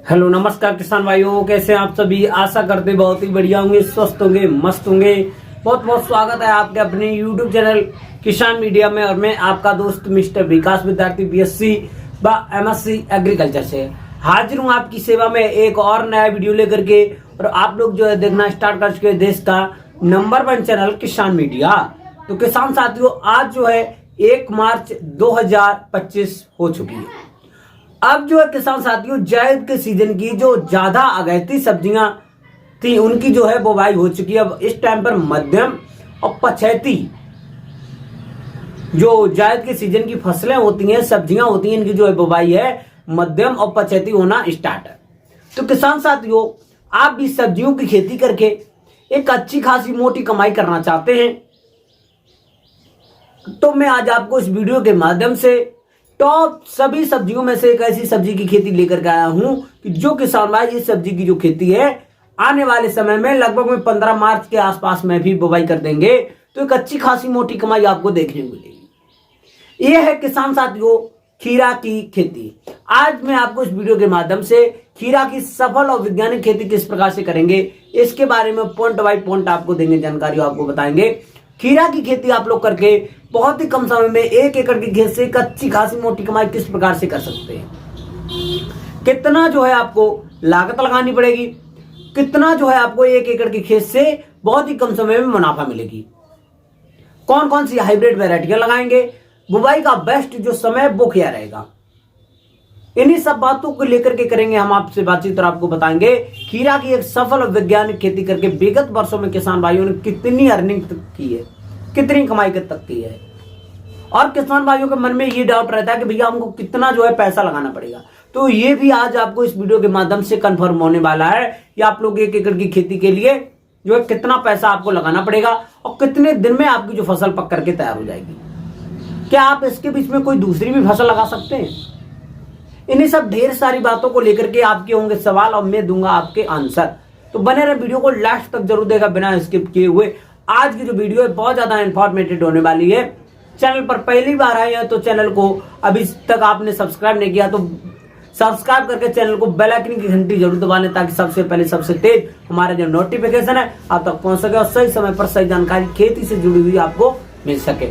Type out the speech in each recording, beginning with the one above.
Hello नमस्कार किसान भाइयों, कैसे हैं आप सभी। आशा करते बहुत ही बढ़िया होंगे, स्वस्थ होंगे, मस्त होंगे। बहुत बहुत स्वागत है आपके अपने YouTube चैनल किसान मीडिया में। और मैं आपका दोस्त मिस्टर विकास विद्यार्थी BSc व MSc एग्रीकल्चर से हाजिर हूं आपकी सेवा में एक और नया वीडियो लेकर के। और आप लोग जो है देखना स्टार्ट कर चुके देश का नंबर 1 चैनल किसान मीडिया। तो किसान साथियों, आज जो है 1 मार्च 2025 हो चुकी है। अब जो है किसान साथियों, जायद के सीजन की जो ज्यादा अगैती सब्जियां थी उनकी जो है बुवाई हो चुकी है। अब इस टाइम पर मध्यम और पछैती जो जायद के सीजन की फसलें होती हैं, सब्जियां होती हैं, इनकी जो है बुवाई है मध्यम और पछैती होना स्टार्ट है। तो किसान साथियों, आप भी सब्जियों की खेती करके एक अच्छी खासी मोटी कमाई करना चाहते हैं, तो मैं आज आपको इस वीडियो के माध्यम से टॉप सभी सब्जियों में से एक ऐसी सब्जी की खेती लेकर के आया हूं कि जो किसान भाई इस सब्जी की जो खेती है आने वाले समय में लगभग में 15 मार्च के आसपास में भी बुवाई कर देंगे, तो एक अच्छी खासी मोटी कमाई आपको देखने को मिलेगी। यह है किसान साथियों खीरा की खेती। आज मैं आपको इस वीडियो के माध्यम से खीरा की सफल और वैज्ञानिक खेती किस प्रकार से करेंगे इसके बारे में पॉइंट बाय पॉइंट आपको देंगे, जानकारी आपको बताएंगे। खीरा की खेती आप लोग करके बहुत ही कम समय में 1 एकड़ की खेत से एक अच्छी खासी मोटी कमाई किस प्रकार से कर सकते हैं, कितना जो है आपको लागत लगानी पड़ेगी, कितना जो है आपको 1 एकड़ की खेत से बहुत ही कम समय में मुनाफा मिलेगी, कौन कौन सी हाइब्रिड वैरायटियां लगाएंगे, बुवाई का बेस्ट जो समय वो क्या रहेगा, इन्हीं सब बातों को लेकर के करेंगे हम आपसे बातचीत। और आपको बताएंगे खीरा की एक सफल और वैज्ञानिक खेती करके विगत वर्षों में किसान भाइयों ने कितनी अर्निंग की है, कितनी कमाई तक की है। और किसान भाइयों के मन में ये डाउट रहता है कि भैया हमको कितना जो है पैसा लगाना पड़ेगा, तो ये भी आज आपको इस वीडियो के माध्यम से कंफर्म होने वाला है कि आप लोग 1 एकड़ की खेती के लिए जो है कितना पैसा आपको लगाना पड़ेगा और कितने दिन में आपकी जो फसल पक करके तैयार हो जाएगी। क्या आप इसके बीच में कोई दूसरी भी फसल लगा सकते हैं? इन्हीं सब ढेर सारी बातों को लेकर के आपके होंगे सवाल और मैं दूंगा आपके आंसर। तो बने रहे, वीडियो को लास्ट तक जरूर देगा बिना स्किप किए हुए। आज की जो वीडियो है बहुत ज्यादा इंफॉर्मेटिव होने वाली है। चैनल पर पहली बार आए हैं तो चैनल को अभी तक आपने सब्सक्राइब नहीं किया तो सब्सक्राइब करके चैनल को बेल आइकन की घंटी जरूर दबा लें, ताकि सबसे पहले सबसे तेज हमारा जो नोटिफिकेशन है आप तक पहुंच सके और सही समय पर सही जानकारी खेती से जुड़ी हुई आपको मिल सके।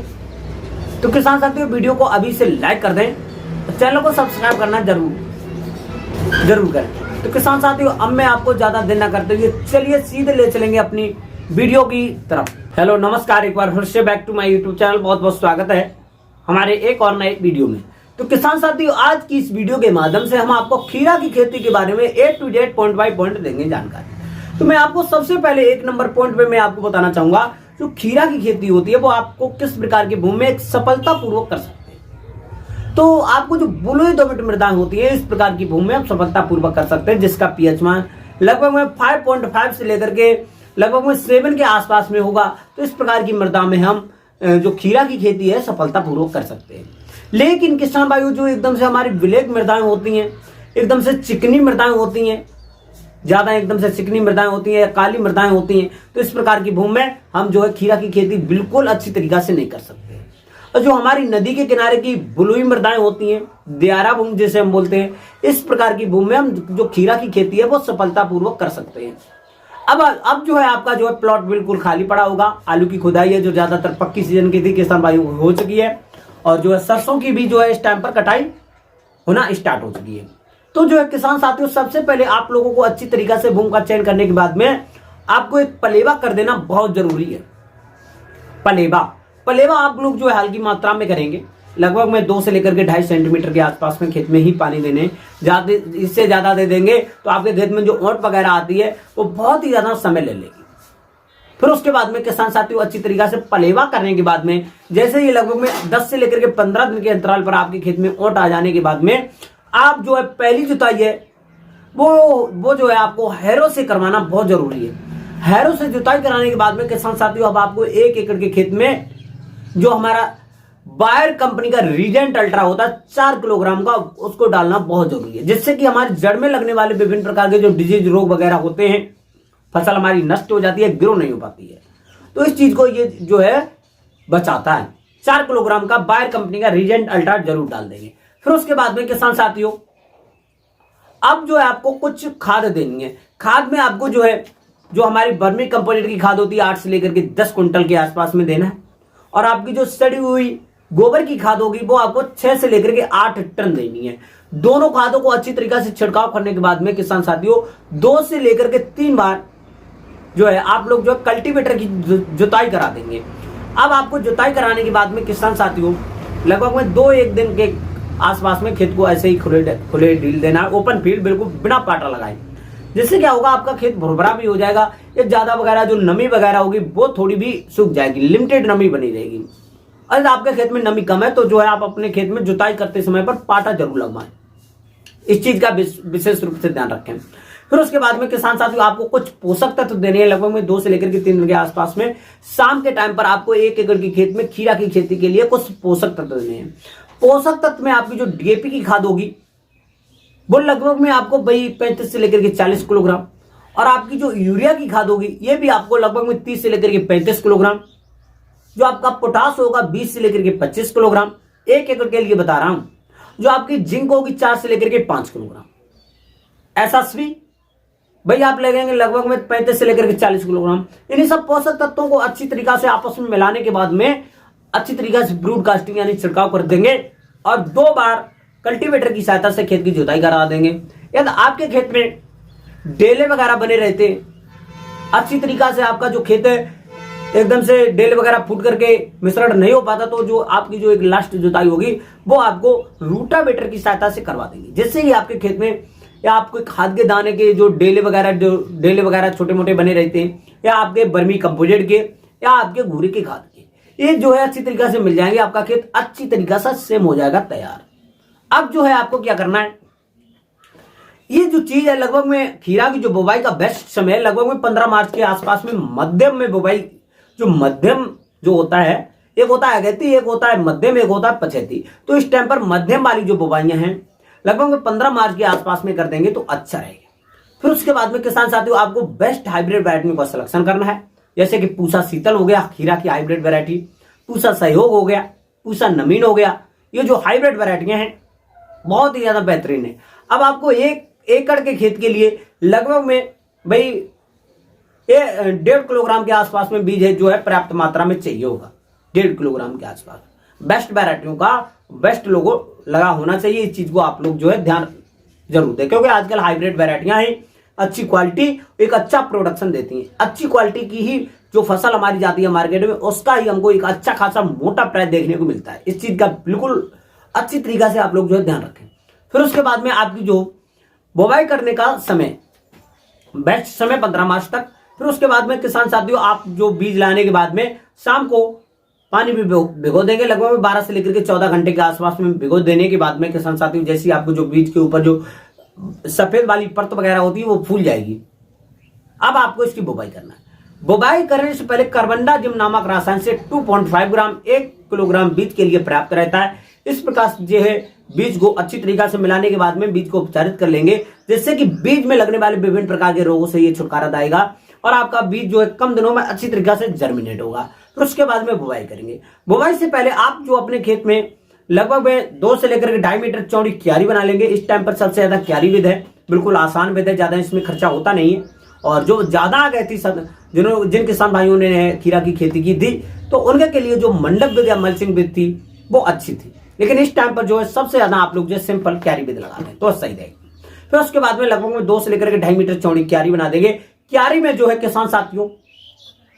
तो किसान साथियों, वीडियो को अभी से लाइक कर दें, चैनल को सब्सक्राइब करना जरूर करें। तो किसान साथियों, अब मैं आपको ज्यादा देर न करते हुए चलिए सीधे ले चलेंगे अपनी वीडियो की तरफ। हेलो नमस्कार, एक बार फिर से back to my YouTube channel. बहुत बहुत स्वागत है हमारे एक और नए वीडियो में। तो किसान साथियों, आज की इस वीडियो के माध्यम से हम आपको खीरा की खेती के बारे में A to Z point by point देंगे जानकारी। तो मैं आपको सबसे पहले 1 नंबर पॉइंट पे मैं आपको बताना चाहूंगा, जो खीरा की खेती होती है वो आपको किस प्रकार की भूमि में सफलता पूर्वक कर सकते हैं। तो आपको जो बलुई दोमट मृदाएं होती है, इस प्रकार की भूमि में आप सफलता पूर्वक कर सकते हैं, जिसका pH मान लगभग में 5.5 से लेकर के लगभग में 7 के आसपास में होगा। तो इस प्रकार की मृदा में हम जो खीरा की खेती है सफलता पूर्वक कर सकते हैं। लेकिन किसान भाइयों, जो एकदम से हमारी विलेज मृदाएं होती हैं, एकदम से चिकनी मृदाएं होती हैं, ज्यादा एकदम से चिकनी मृदाएं होती हैं, काली मृदाएं होती हैं, तो इस प्रकार की भूमि में हम जो है खीरा की खेती बिल्कुल अच्छी तरीका से नहीं कर सकते। और जो हमारी नदी के किनारे की बलुई मृदाएं होती हैं, दियारा भूमि जिसे हम बोलते हैं, इस प्रकार की भूमि में हम जो खीरा की खेती है वो सफलता पूर्वक कर सकते हैं। अब जो है आपका जो है प्लॉट बिल्कुल खाली पड़ा होगा। आलू की खुदाई है जो ज्यादातर पक्की सीजन की थी, किसान भाइयों हो चुकी है। और जो है सरसों की भी जो है इस टाइम पर कटाई होना स्टार्ट हो चुकी है। तो जो है किसान साथियों, सबसे पहले आप लोगों को अच्छी तरीका से भूमि का चयन करने के बाद में आपको एक पलेवा कर देना बहुत जरूरी है। पलेवा आप लोग जो है हल्की मात्रा में करेंगे, लगभग में 2 से लेकर के 2.5 सेंटीमीटर के आसपास में खेत में ही पानी देने। इससे ज्यादा दे देंगे तो आपके खेत में जो ओट वगैरह आती है वो बहुत ही ज्यादा समय ले लेगी। फिर उसके बाद में किसान साथियों, अच्छी तरीका से पलेवा करने के बाद में जैसे ही लगभग में 10 से लेकर के 15 दिन के अंतराल पर आपके खेत में ओट आ जाने के बाद में आप जो है पहली जुताई है वो जो है आपको हैरो से करवाना बहुत जरूरी है। हैरो से जुताई कराने के बाद में किसान साथियों, अब आपको 1 एकड़ के खेत में जो हमारा बायर कंपनी का रीजेंट अल्ट्रा होता है 4 किलोग्राम का, उसको डालना बहुत जरूरी है, जिससे कि हमारी जड़ में लगने वाले विभिन्न प्रकार के जो डिजीज रोग वगैरह होते हैं, फसल हमारी नष्ट हो जाती है, ग्रो नहीं हो पाती है, तो इस चीज को ये जो है बचाता है। 4 किलोग्राम का बायर कंपनी का रीजेंट अल्ट्रा जरूर डाल देंगे। फिर उसके बाद में किसान साथियों, अब जो है आपको कुछ खाद देनी है। खाद में आपको जो है, जो हमारी वर्मी कंपोनेंट की खाद होती है 8 से लेकर के 10 क्विंटल के आसपास में देना है। और आपकी जो सड़ी हुई गोबर की खाद होगी वो आपको 6 से लेकर के 8 टन देनी है। दोनों खादों को अच्छी तरीके से छिड़काव करने के बाद में किसान साथियों 2 से लेकर के 3 बार जो है आप लोग जो है कल्टीवेटर की जुताई करा देंगे। अब आपको जुताई कराने के बाद में किसान साथियों लगभग में 2-1 दिन के आसपास में खेत को ऐसे ही खुले ढील देना है, ओपन फील्ड, बिल्कुल बिना पाटा लगाए। जिससे क्या होगा, आपका खेत भुरभुरा भी हो जाएगा। ये ज्यादा वगैरह जो नमी वगैरह होगी वो थोड़ी भी सूख जाएगी, लिमिटेड नमी बनी रहेगी। अगर आपके खेत में नमी कम है तो जो है आप अपने खेत में जुताई करते समय पर पाटा जरूर लगवाएं। इस चीज का विशेष रूप से ध्यान रखें। फिर उसके बाद में किसान साथियों आपको कुछ पोषक तत्व देने हैं लगभग में 2 से लेकर के 3 दिन के आसपास में। शाम के टाइम पर आपको 1 एकड़ की खेत में खीरा की खेती के लिए कुछ पोषक तत्व देने हैं। पोषक तत्व में आपकी जो डीएपी की खाद होगी वो लगभग में आपको भाई 35 से लेकर के 40 किलोग्राम, और आपकी जो यूरिया की खाद होगी ये भी आपको लगभग में 30 से लेकर के 35 किलोग्राम। जो आपका पोटास होगा 20 से लेकर के 25 किलोग्राम 1 एकड़ के लिए बता रहा हूं। जो आपकी जिंक होगी 4 से लेकर के 5 किलोग्राम। एसएसपी भाई आप लगेंगे लगभग में 35 से लेकर के 40 किलोग्राम। इन्हीं सब पोषक तत्वों को अच्छी तरीके से आपस में मिलाने के बाद में अच्छी तरीके से ब्रूडकास्टिंग यानी छिड़काव कर देंगे और 2 बार कल्टीवेटर की सहायता से खेत की जुताई करा देंगे। यदि आपके खेत में डेले वगैरह बने रहते, अच्छी तरीका से आपका जो खेत है एकदम से डेले वगैरह फूट करके मिश्रण नहीं हो पाता, तो जो आपकी जो एक लास्ट जुताई होगी वो आपको रूटावेटर की सहायता से करवा देंगे। जिससे ही आपके खेत में या आपको खाद के दाने के जो डेले वगैरह छोटे मोटे बने रहते हैं, या आपके बर्मी कंपोजिट के, या आपके घूरे के खाद के, ये जो है अच्छी तरीके से मिल जाएंगे। आपका खेत अच्छी तरीके से सेम हो जाएगा तैयार। अब जो है आपको क्या करना है, ये जो चीज है लगभग में खीरा की जो बुवाई का बेस्ट समय है लगभग में 15 मार्च के आसपास में मध्यम में बुवाई। जो मध्यम जो होता है, एक होता है अगैती, एक होता है मध्यम, एक होता है पछेती। तो इस टाइम पर मध्यम वाली जो बुवाइयां हैं लगभग में 15 मार्च के आसपास में कर देंगे तो अच्छा रहेगा। फिर उसके बाद में किसान साथियों आपको बेस्ट हाइब्रिड वैरायटी का सिलेक्शन करना है। जैसे कि पूसा शीतल हो गया खीरा की हाइब्रिड वैरायटी, पूसा सहयोग हो गया, पूसा नमीन हो गया। ये जो हाइब्रिड वैरायटियां हैं बहुत ही ज्यादा बेहतरीन है। अब आपको 1 एकड़ के खेत के लिए लगभग में भाई 1.5 किलोग्राम के आसपास में बीज है जो है पर्याप्त मात्रा में चाहिए होगा। 1.5 किलोग्राम के आसपास बेस्ट वैरायटियों का बेस्ट लोगो लगा होना चाहिए। इस चीज को आप लोग जो है ध्यान जरूर दें, क्योंकि आजकल हाइब्रिड वैरायटियां हैं अच्छी क्वालिटी, एक अच्छा प्रोडक्शन देती हैं। अच्छी क्वालिटी की ही जो फसल हमारी जाती है मार्केट में उसका ही हमको एक अच्छा खासा मोटा प्राइस देखने को मिलता है। इस चीज का बिल्कुल अच्छी तरीके से आप लोग जो है ध्यान रखें। फिर उसके बाद में आपकी जो बुवाई करने का समय बेस्ट समय 15 मार्च तक। फिर उसके बाद में किसान साथियों आप जो बीज लाने के बाद में शाम को पानी भी भिगो देंगे लगभग 12 से लेकर के 14 घंटे के आसपास में भिगो देने के बाद में किसान साथियों जैसे आपको जो बीज के ऊपर जो सफेद वाली परत वगैरह होती है वो फूल जाएगी। अब आपको इसकी बुवाई करना है। बुवाई करने से पहले कार्बनडाजिम नामक रसायन से 2.5 ग्राम 1 किलोग्राम बीज के लिए पर्याप्त रहता है। इस प्रकार जो है बीज को अच्छी तरीके से मिलाने के बाद में बीज को उपचारित कर लेंगे, जिससे कि बीज में लगने वाले विभिन्न प्रकार के रोगों से ये छुटकारा पाएगा और आपका बीज जो है कम दिनों में अच्छी तरीके से जर्मिनेट होगा। फिर उसके बाद में बुवाई करेंगे। बुवाई से पहले आप जो अपने खेत में लगभग में 2 से लेकर के 2.5 मीटर चौड़ी क्यारी बना लेंगे। इस टाइम पर सबसे ज्यादा क्यारी विध है, बिल्कुल आसान विध है, ज्यादा इसमें खर्चा होता नहीं है। और जो ज्यादा आ गई थी जिन किसान भाइयों ने खीरा की खेती की थी तो उनके के लिए जो मंडप विध या मल्चिंग विध थी वो अच्छी थी, लेकिन इस टाइम पर जो है सबसे ज्यादा आप लोग जो सिंपल क्यारी विध लगा दें तो सही रहेगी। फिर उसके बाद में लगभग में 2 से लेकर के 2.5 मीटर चौड़ी क्यारी बना देंगे। क्यारी में जो है किसान साथियों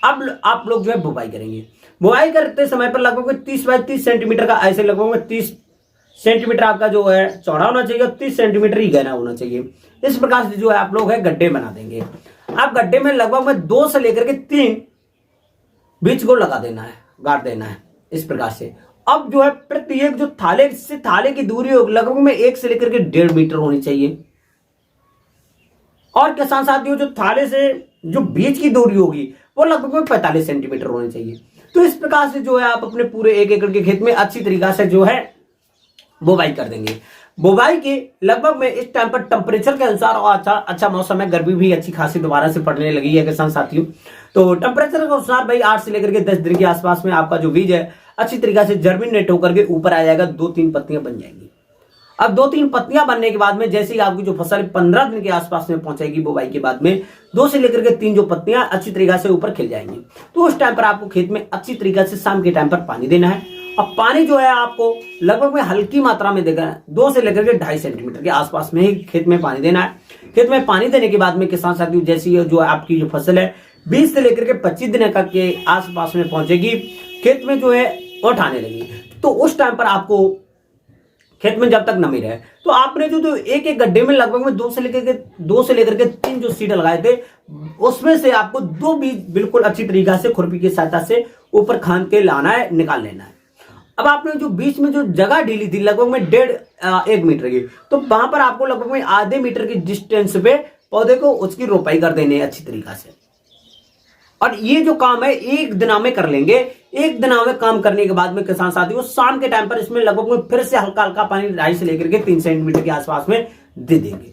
अब आप लोग जो है बुवाई करेंगे। बुवाई करते समय पर लगभग 30 बाई 30 सेंटीमीटर का ऐसे लगभग 30 सेंटीमीटर आपका जो है चौड़ा होना चाहिए और 30 सेंटीमीटर ही गहरा होना चाहिए। इस प्रकार से जो है आप लोग है गड्ढे बना देंगे। आप गड्ढे में लगभग में 2 से लेकर के 3 बीज को लगा देना है, गाड़ देना है इस प्रकार से। अब जो है प्रत्येक जो थाले से थाले की दूरी लगभग में 1 से लेकर के 1.5 मीटर होनी चाहिए। और किसान साथियों जो थाले से जो बीज की दूरी होगी वो लगभग में 45 सेंटीमीटर होनी चाहिए। तो इस प्रकार से जो है आप अपने पूरे 1 एकड़ के खेत में अच्छी तरीका से जो है बुवाई कर देंगे। बुवाई के लगभग में इस टाइम पर टेम्परेचर के अनुसार और अच्छा मौसम है, गर्मी भी अच्छी खासी दोबारा से पड़ने लगी है किसान साथियों। तो टेम्परेचर के अनुसार भाई 8 से लेकर के 10 दिन के आसपास में आपका जो बीज है अच्छी तरीके से जर्मिनेट होकर के ऊपर आ जाएगा, 2-3 पत्तियां बन जाएंगी। अब 2-3 पत्तियां बनने के बाद में जैसे ही आपकी जो फसल 15 दिन के आसपास में पहुंचेगी बुवाई के बाद में 2 से लेकर के 3 जो पत्तियां अच्छी तरीके से ऊपर खिल जाएंगी। तो उस टाइम पर आपको खेत में अच्छी तरीके से शाम के टाइम पर पानी देना है। अब पानी जो है आपको लगभग में हल्की मात्रा में देना है, 2 से लेकर के 2.5 सेंटीमीटर के आसपास में ही खेत में पानी देना है। खेत में पानी देने के बाद में किसान साथियों जैसी जो आपकी जो फसल है 20 से लेकर के 25 दिन तक के आसपास में पहुंचेगी, खेत में जो है ओट आने लगेगी। तो उस टाइम पर आपको खेत में जब तक नमी रहे तो आपने जो एक एक गड्ढे में लगभग में 2 से लेकर के 3 जो सीड लगाए थे उसमें से आपको 2 बीज बिल्कुल अच्छी तरीके से खुरपी की सहायता से ऊपर खान के लाना है, निकाल लेना है। अब आपने जो बीच में जो जगह ढीली थी लगभग में 1.5 मीटर की, तो वहां पर आपको लगभग में आधे मीटर की डिस्टेंस पे पौधे को उसकी रोपाई कर देनी है अच्छी तरीके से। और ये जो काम है 1 दिना में कर लेंगे। 1 दिना में काम करने के बाद में किसान साथियों शाम के टाइम पर इसमें लगभग में फिर से हल्का हल्का पानी 2.5 से लेकर के 3 सेंटीमीटर के आसपास में दे देंगे।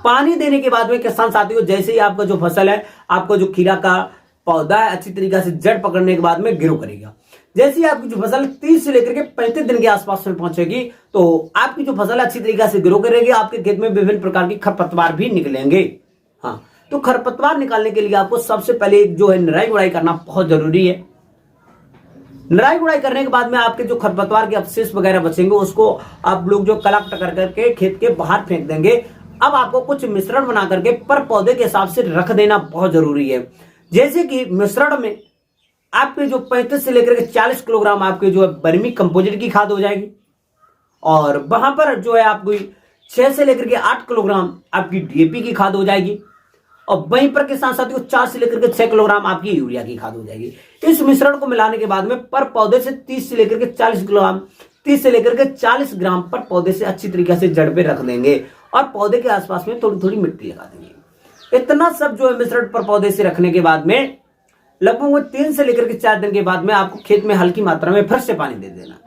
पानी देने के बाद में किसान साथियों जैसे ही आपका जो फसल है, आपको जो खीरा का पौधा है अच्छी तरीके से जड़ पकड़ने के बाद में ग्रो करेगा। जैसे ही आपकी जो फसल 30 से लेकर के 35 दिन के आसपास में पहुंचेगी तो आपकी जो फसल अच्छी तरीके से ग्रो करेगी। आपके खेत में विभिन्न प्रकार की खरपतवार भी निकलेंगे। हाँ, तो खरपतवार निकालने के लिए आपको सबसे पहले जो है निराई गुड़ाई करना बहुत जरूरी है। निराई गुड़ाई करने के बाद में आपके जो खरपतवार के अवशेष वगैरह बचेंगे उसको आप लोग जो कलेक्ट कर करके खेत के बाहर फेंक देंगे। अब आपको कुछ मिश्रण बना करके पर पौधे के हिसाब से रख देना बहुत जरूरी है। जैसे कि मिश्रण में आपके जो 35 से लेकर के 40 किलोग्राम आपके जो है वर्मी कंपोजिट की खाद हो जाएगी, और वहां पर जो है आपकी 6 से लेकर के 8 किलोग्राम आपकी डीएपी की खाद हो जाएगी, और वहीं पर के साथ साथ 4 से लेकर के 6 किलोग्राम आपकी यूरिया की खाद हो जाएगी। इस मिश्रण को मिलाने के बाद में पर पौधे से 30 से लेकर के 40 किलोग्राम 30 से लेकर के 40 ग्राम पर पौधे से अच्छी तरीके से जड़ पे रख देंगे, और पौधे के आसपास में थोड़ी थोड़ी मिट्टी लगा देंगे। इतना सब जो है मिश्रण पर पौधे से रखने के बाद में लगभग 3 से लेकर के 4 दिन के बाद में आपको खेत में हल्की मात्रा में फिर से पानी दे देना।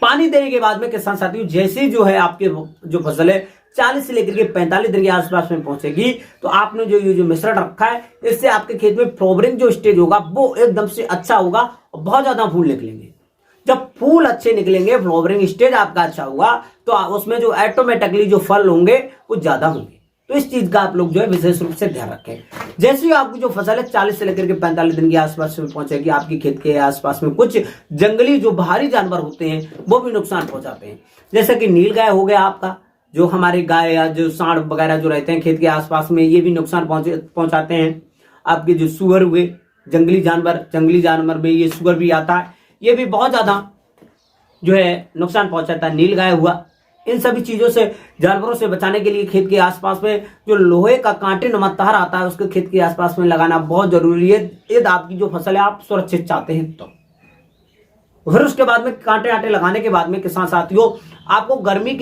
पानी देने के बाद में किसान साथियों जैसे ही जो है आपके जो फसल है 40 से लेकर के 45 दिन के आसपास में पहुंचेगी तो आपने जो मिश्रण रखा है इससे आपके खेत में फ्लावरिंग जो स्टेज होगा वो एकदम से अच्छा होगा और बहुत ज्यादा फूल निकलेंगे। जब फूल अच्छे निकलेंगे, फ्लावरिंग स्टेज आपका अच्छा होगा, तो उसमें जो ऑटोमेटिकली जो फल होंगे वो ज्यादा होंगे। तो इस चीज का आप लोग जो है विशेष रूप से ध्यान रखें। जैसे ही आपकी जो फसल है 40 से लेकर के 45 दिन के आसपास में पहुंचेगी, आपकी खेत के आसपास में कुछ जंगली जो बाहरी जानवर होते हैं वो भी नुकसान पहुंचाते हैं। जैसे कि नील गाय हो गया आपका, जो हमारे गाय या जो सांड वगैरह जो रहते हैं खेत के आसपास में, ये भी नुकसान पहुंचाते हैं। आपके जो सुअर हुए, जंगली जानवर में ये सुअर भी आता है, ये भी बहुत ज्यादा जो है नुकसान पहुंचाता है। नील गाय हुआ, इन सभी चीजों से जानवरों से बचाने के लिए खेत के आसपास में जो लोहे का कांटे नुमा तार आता है उसके खेत के आसपास में लगाना बहुत जरूरी है। यदि आपकी जो फसल है आप सुरक्षित चाहते हैं तो। फिर उसके बाद में कांटे आटे लगाने के बाद में किसान साथियों आपको गर्मी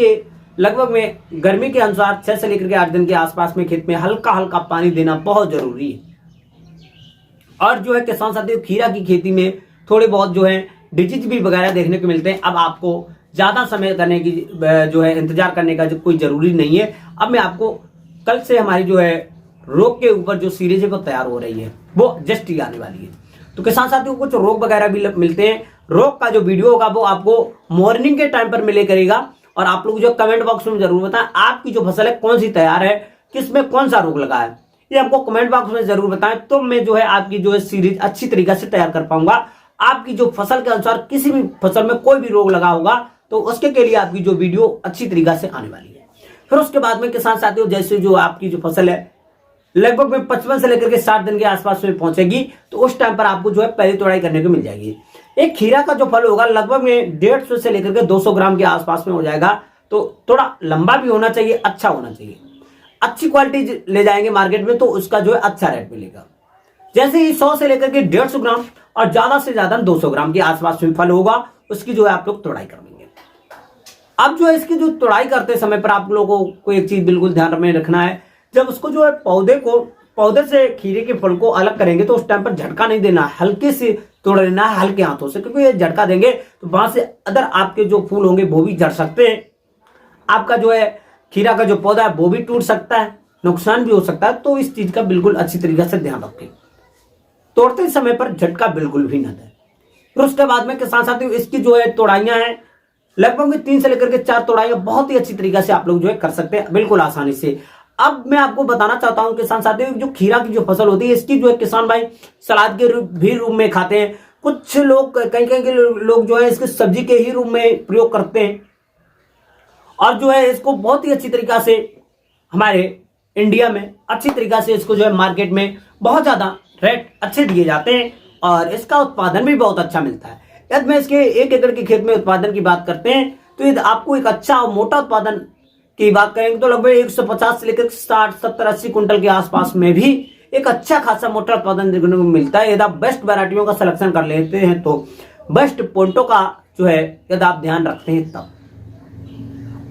के अनुसार 6 से लेकर के 8 दिन के आसपास में खेत में हल्का हल्का पानी देना बहुत जरूरी है। और जो है किसान साथियों खीरा की खेती में थोड़े बहुत जो है डिजीज भी वगैरह देखने को मिलते हैं। अब आपको ज्यादा समय करने की जो है इंतजार करने का जो कोई जरूरी नहीं है। अब मैं आपको कल से हमारी जो है रोग के ऊपर जो सीरीज है वो तैयार हो रही है, वो जस्ट ही आने वाली है। तो किसान साथियों कुछ रोग वगैरह भी मिलते हैं। रोग का जो वीडियो होगा वो आपको मॉर्निंग के टाइम पर मिले करेगा। और आप लोग जो कमेंट बॉक्स में जरूर बताएं आपकी जो फसल है कौन सी तैयार है, किसमें कौन सा रोग लगा है, ये हमको कमेंट बॉक्स में जरूर बताएं। तो मैं जो है आपकी जो है सीरीज अच्छी तरीके से तैयार कर पाऊंगा। आपकी जो फसल के अनुसार किसी भी फसल में कोई भी रोग लगा होगा तो उसके के लिए आपकी जो वीडियो अच्छी तरीके से आने वाली है। फिर उसके बाद में किसान साथियों जैसे जो आपकी जो फसल है लगभग में 55 से लेकर के 60 दिन के आसपास में पहुंचेगी तो उस टाइम पर आपको जो है पहली तोड़ाई करने को मिल जाएगी। एक खीरा का जो फल होगा लगभग में 150 से लेकर के 200 ग्राम के आसपास में हो जाएगा। तो थोड़ा लंबा भी होना चाहिए, अच्छा होना चाहिए, अच्छी क्वालिटी ले जाएंगे मार्केट में तो उसका जो है अच्छा रेट मिलेगा। जैसे ही 100 से लेकर के 150 ग्राम और ज्यादा से ज्यादा 200 ग्राम के आसपास में फल होगा उसकी जो है आप लोग तोड़ाई कर लेंगे। अब जो है इसकी जो तोड़ाई करते समय पर आप लोगों को एक चीज बिल्कुल ध्यान में रखना है, जब उसको जो है पौधे से खीरे के फल को अलग करेंगे तो उस टाइम पर झटका नहीं देना, हल्के से तोड़ लेना है हल्के हाथों से, क्योंकि ये झटका देंगे तो वहां से अदर आपके जो फूल होंगे वो भी झड़ सकते हैं। आपका जो है खीरा का जो पौधा है वो भी टूट सकता है, नुकसान भी हो सकता है। तो इस चीज का बिल्कुल अच्छी तरीके से ध्यान रखें, तोड़ते समय पर झटका बिल्कुल भी न दें। फिर उसके बाद में किसान साथियों इसकी जो है तोड़ाइयां हैं लगभग 3 से लेकर के 4 तोड़ाइयां बहुत ही अच्छी तरीके से आप लोग जो है कर सकते हैं बिल्कुल आसानी से। अब मैं आपको बताना चाहता हूं किसान साथियों, जो खीरा की जो फसल होती है इसकी जो है किसान भाई सलाद के भी रूप में खाते हैं। कुछ लोग कहीं कहीं के लोग जो है इसके सब्जी के ही रूप में प्रयोग करते हैं और जो है इसको बहुत ही अच्छी तरीका से हमारे इंडिया में अच्छी तरीका से इसको जो है मार्केट में बहुत ज्यादा रेट अच्छे दिए जाते हैं और इसका उत्पादन भी बहुत अच्छा मिलता है। यदि मैं इसके 1 एकड़ के खेत में उत्पादन की बात करते हैं तो यदि आपको एक अच्छा और मोटा उत्पादन की बात करेंगे तो लगभग 150 से लेकर 60, 70, 80 कुंटल के आसपास में भी एक अच्छा खासा मोटा उत्पादन देखने को मिलता है यदि आप बेस्ट वैरायटियों का सिलेक्शन कर लेते हैं तो, बेस्ट पॉइंटों का जो है यदि आप ध्यान रखते हैं तब।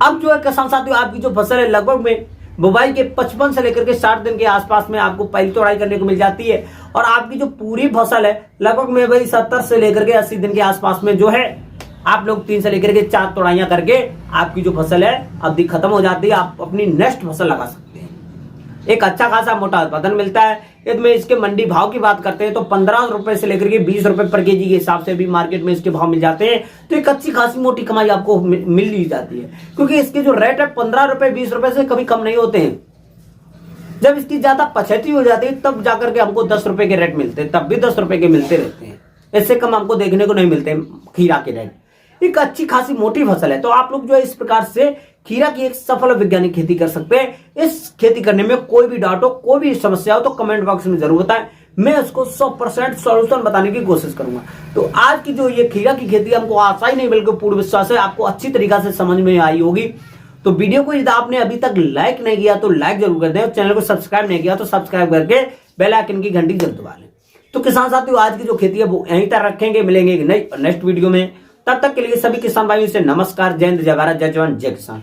अब जो है किसान साथियों आपकी जो फसल है लगभग में बुवाई के 55 से लेकर के 60 दिन के आसपास में आपको पहली तोड़ाई करने को मिल जाती है और आपकी जो पूरी फसल है लगभग में भाई 70 से लेकर के 80 दिन के आसपास में जो है आप लोग 3 से लेकर के 4 तोड़ाइयां करके आपकी जो फसल है अवधि खत्म हो जाती है, आप अपनी नेक्स्ट फसल लगा सकते हैं। एक अच्छा खासा मोटा उत्पादन मिलता है। यदि मैं इसके मंडी भाव की बात करते हैं तो 15 रुपए से लेकर के 20 रुपए पर केजी के हिसाब से भी मार्केट में इसके भाव मिल जाते हैं। तो एक अच्छी खासी मोटी कमाई आपको मिल ही जाती है क्योंकि इसके जो रेट है 15 रुपए 20 रुपए से कभी कम नहीं होते हैं। जब इसकी ज्यादा पछेती हो जाती है तब जाकर के हमको 10 रुपए के रेट मिलते हैं, तब भी 10 रुपए के मिलते रहते हैं, इससे कम हमको देखने को नहीं मिलते खीरा के रेट। एक अच्छी खासी मोटी फसल है तो आप लोग जो है इस प्रकार से खीरा की एक सफल वैज्ञानिक खेती कर सकते हैं। इस खेती करने में कोई भी डाउट हो, कोई भी समस्या हो तो कमेंट बॉक्स में जरूर बताएं, मैं उसको 100% सॉल्यूशन बताने की कोशिश करूंगा। तो आज की जो ये खीरा की खेती हमको आशा ही नहीं बल्कि पूर्ण विश्वास है आपको अच्छी तरीका से समझ में आई होगी। तो वीडियो को यदि आपने अभी तक लाइक नहीं किया तो लाइक जरूर कर दें और चैनल को सब्सक्राइब नहीं किया तो सब्सक्राइब करके बेल आइकन की घंटी जरूर दबा लें। तो किसान साथियों आज की जो खेती है वो यहीं तक रखेंगे, मिलेंगे नेक्स्ट वीडियो में। तब तक के लिए सभी किसान भाइयों से नमस्कार, जय हिंद, जय भारत, जय जवान, जय किसान।